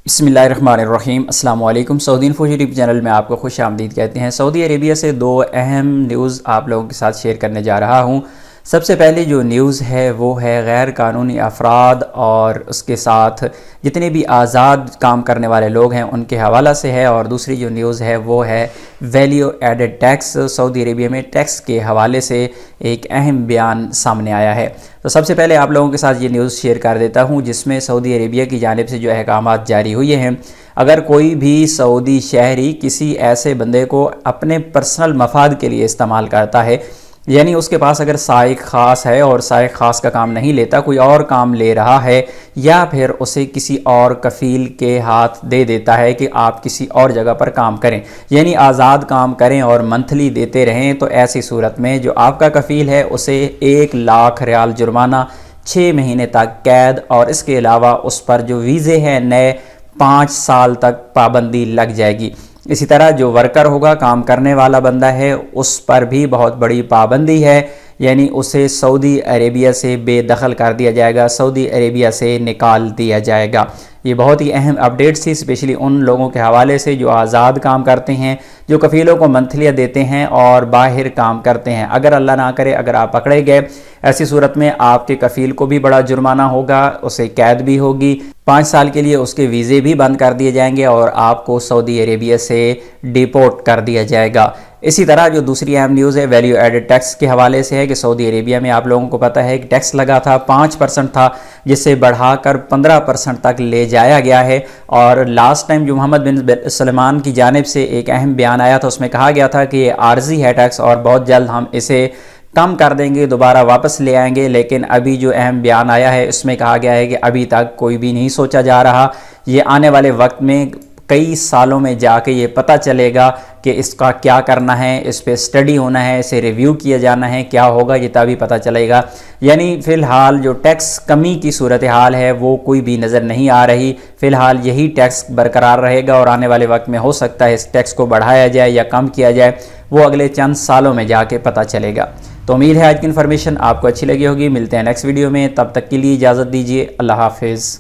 بسم اللہ الرحمن الرحیم۔ السلام علیکم۔ سعودی انفو یوٹیوب چینل میں آپ کو خوش آمدید کہتے ہیں۔ سعودی عربیہ سے دو اہم نیوز آپ لوگوں کے ساتھ شیئر کرنے جا رہا ہوں۔ سب سے پہلے جو نیوز ہے وہ ہے غیر قانونی افراد اور اس کے ساتھ جتنے بھی آزاد کام کرنے والے لوگ ہیں ان کے حوالہ سے ہے، اور دوسری جو نیوز ہے وہ ہے ویلیو ایڈڈ ٹیکس۔ سعودی عربیہ میں ٹیکس کے حوالے سے ایک اہم بیان سامنے آیا ہے۔ تو سب سے پہلے آپ لوگوں کے ساتھ یہ نیوز شیئر کر دیتا ہوں جس میں سعودی عربیہ کی جانب سے جو احکامات جاری ہوئے ہیں۔ اگر کوئی بھی سعودی شہری کسی ایسے بندے کو اپنے پرسنل مفاد کے لیے استعمال کرتا ہے، یعنی اس کے پاس اگر سائق خاص ہے اور سائق خاص کا کام نہیں لیتا، کوئی اور کام لے رہا ہے، یا پھر اسے کسی اور کفیل کے ہاتھ دے دیتا ہے کہ آپ کسی اور جگہ پر کام کریں، یعنی آزاد کام کریں اور منتھلی دیتے رہیں، تو ایسی صورت میں جو آپ کا کفیل ہے اسے 1,00,000 ریال جرمانہ، 6 مہینے تک قید، اور اس کے علاوہ اس پر جو ویزے ہیں نئے 5 سال تک پابندی لگ جائے گی۔ اسی طرح جو ورکر ہوگا، کام کرنے والا بندہ ہے، اس پر بھی بہت بڑی پابندی ہے، یعنی اسے سعودی عربیہ سے بے دخل کر دیا جائے گا، سعودی عربیہ سے نکال دیا جائے گا۔ یہ بہت ہی اہم اپڈیٹس تھی، اسپیشلی ان لوگوں کے حوالے سے جو آزاد کام کرتے ہیں، جو کفیلوں کو منتھلیاں دیتے ہیں اور باہر کام کرتے ہیں۔ اگر اللہ نہ کرے اگر آپ پکڑے گئے، ایسی صورت میں آپ کے کفیل کو بھی بڑا جرمانہ ہوگا، اسے قید بھی ہوگی، 5 سال کے لیے اس کے ویزے بھی بند کر دیے جائیں گے اور آپ کو سعودی عربیہ سے ڈیپورٹ کر دیا جائے گا۔ اسی طرح جو دوسری اہم نیوز ہے ویلیو ایڈڈ ٹیکس کے حوالے سے ہے کہ سعودی عربیہ میں آپ لوگوں کو پتہ ہے کہ ٹیکس لگا تھا 5% تھا، جس سے بڑھا کر 15% تک لے جایا گیا ہے، اور لاسٹ ٹائم جو محمد بن سلمان کی جانب سے ایک اہم بیان آیا تھا اس میں کہا گیا تھا کہ یہ عارضی ہے ٹیکس اور بہت جلد ہم اسے کم کر دیں گے، دوبارہ واپس لے آئیں گے، لیکن ابھی جو اہم بیان آیا ہے اس میں کہا گیا ہے کہ ابھی تک کوئی بھی نہیں سوچا جا رہا، یہ آنے والے وقت میں کئی سالوں میں جا کے یہ پتہ چلے گا کہ اس کا کیا کرنا ہے، اس پہ سٹڈی ہونا ہے، اسے ریویو کیا جانا ہے، کیا ہوگا یہ تبھی پتہ چلے گا۔ یعنی فی الحال جو ٹیکس کمی کی صورتحال ہے وہ کوئی بھی نظر نہیں آ رہی، فی الحال یہی ٹیکس برقرار رہے گا، اور آنے والے وقت میں ہو سکتا ہے اس ٹیکس کو بڑھایا جائے یا کم کیا جائے، وہ اگلے چند سالوں میں جا کے پتہ چلے گا۔ تو امید ہے آج کی انفارمیشن آپ کو اچھی لگی ہوگی۔ ملتے ہیں نیکسٹ ویڈیو میں، تب تک کے لیے اجازت دیجیے، اللہ حافظ۔